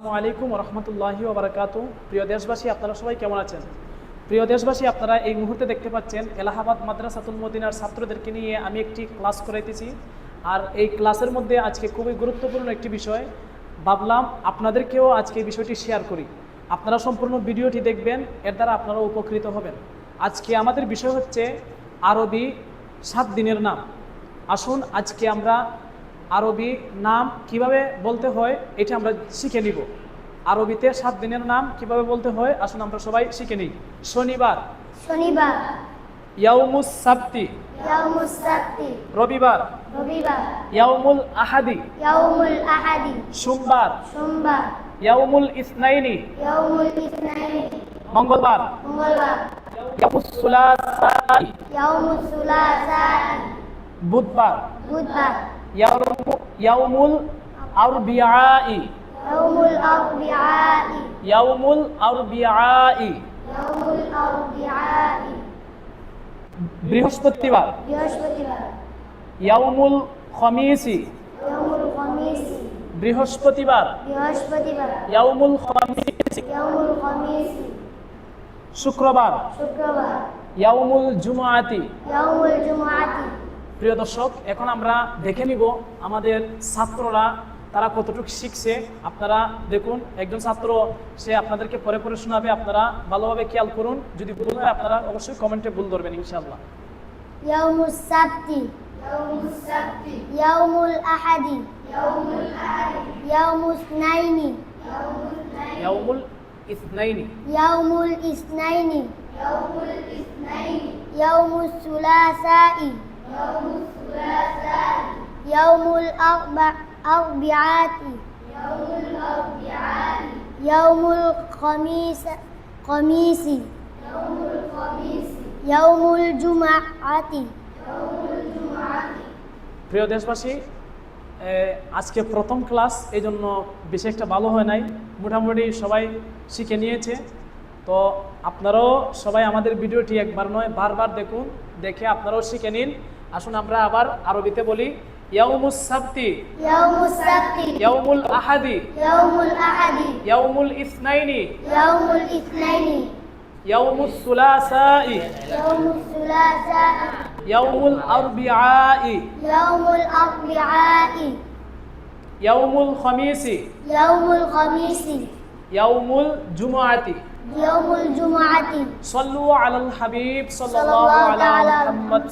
আসসালামু আলাইকুম রহমতুল্লাহি ওয়া বারাকাতুহু। প্রিয় দেশবাসী, আপনারা সবাই কেমন আছেন? প্রিয় দেশবাসী, আপনারা এই মুহূর্তে দেখতে পাচ্ছেন এলাহাবাদ মাদ্রাসাতুল মদিনার ছাত্রদেরকে নিয়ে আমি একটি ক্লাস করাইতেছি। আর এই ক্লাসের মধ্যে আজকে খুবই গুরুত্বপূর্ণ একটি বিষয়, ভাবলাম আপনাদেরকেও আজকে এই বিষয়টি শেয়ার করি। আপনারা সম্পূর্ণ ভিডিওটি দেখবেন, এর দ্বারা আপনারা উপকৃত হবেন। আজকে আমাদের বিষয় হচ্ছে আরবি 7 দিনের নাম। আসুন আজকে আমরা আরবি নাম কিভাবে বলতে হয় এটা আমরা শিখে নিব। আরবিতে 7 দিনের নাম কিভাবে বলতে হয় আসুন আমরা সবাই শিখে নিই। শনিবার, শনিবার, ইয়াউমুস সাবতি, ইয়াউমুস সাবতি, রবিবার, রবিবার, ইয়াউমুল আহাদি, ইয়াউমুল আহাদি, সোমবার, সোমবার, ইয়াউমুল ইসনাইনি, ইয়াউমুল ইসনাইনি, মঙ্গলবার, মঙ্গলবার, ইয়াউমুস সুলাসাই, ইয়াউমুস সুলাসাই, বুধবার, বুধবার, ইয়াউমুল আরবিআই, ইয়াউমুল আরবিআই, ইয়াউমুল আরবিআই, ইয়াউমুল আরবিআই, বৃহস্পতিবার, বৃহস্পতিবার, ইয়াউমুল খমিসি, ইয়াউমুল খমিসি, বৃহস্পতিবার, বৃহস্পতিবার, ইয়াউমুল খমিসি, ইয়াউমুল খমিসি, শুক্রবার, শুক্রবার, ইয়াউমুল জুমআতি। ইয়াউমুল জুমআতি। প্রিয় দর্শক, এখন আমরা দেখে নিব আমাদের ছাত্ররা তারা কতটুকু শিখছে। আপনারা দেখুন, একজন ছাত্র সে আপনাদেরকে পরে পরে শোনাবে, আপনারা ভালোভাবে খেয়াল করুন। যদি ভুল হয় আপনারা অবশ্যই কমেন্টে ভুল ধরবেন ইনশাআল্লাহ। ইয়াউমুস সাবতি, ইয়াউমুস সাবতি, ইয়াউমুল আহাদি, ইয়াউমুল আহাদি, ইয়াউমুস নাইনি, ইয়াউমুল ইসনাইনি, ইয়াউমুল ইসনাইনি, ইয়াউমুল ইসনাইনি, ইয়াউমুস সুলাসাই, ইয়াউমুস সুলাসাই, ইয়াউমুল আরবিআতি, ইয়াউমুল আরবিআতি, ইয়াউমুল খমিসি, ইয়াউমুল খমিসি, ইয়াউমুল জুমআতি, ইয়াউমুল জুমআতি। প্রিয় দেশবাসী, আজকে প্রথম ক্লাস, এই জন্য বেশি একটা ভালো হয় নাই, মোটামুটি সবাই শিখে নিয়েছে। তো আপনারাও সবাই আমাদের ভিডিওটি একবার নয় বারবার দেখুন, দেখে আপনারাও শিখে নিন। আসুন আমরা আবার আরবিতে বলি। ইয়াউমুস সাবতি, ইয়াউমুস সাবতি, ইয়াউমুল আহাদি, ইয়াউমুল আহাদি, ইয়াউমুল ইসনাইনি, ইয়াউমুল ইসনাইনি, ইয়াউমুস সুলাসাই, ইয়াউমুস সুলাসাই, ইয়াউমুল আরবিআই, ইয়াউমুল আরবিআই, ইয়াউমুল খমিসি, ইয়াউমুল খমিসি, ইয়াউমুল জুমআতি। ইয়াউমুল জুমআতি। সাল্লু আলাল হাবিব সাল্লাল্লাহু আলা মুহাম্মদ।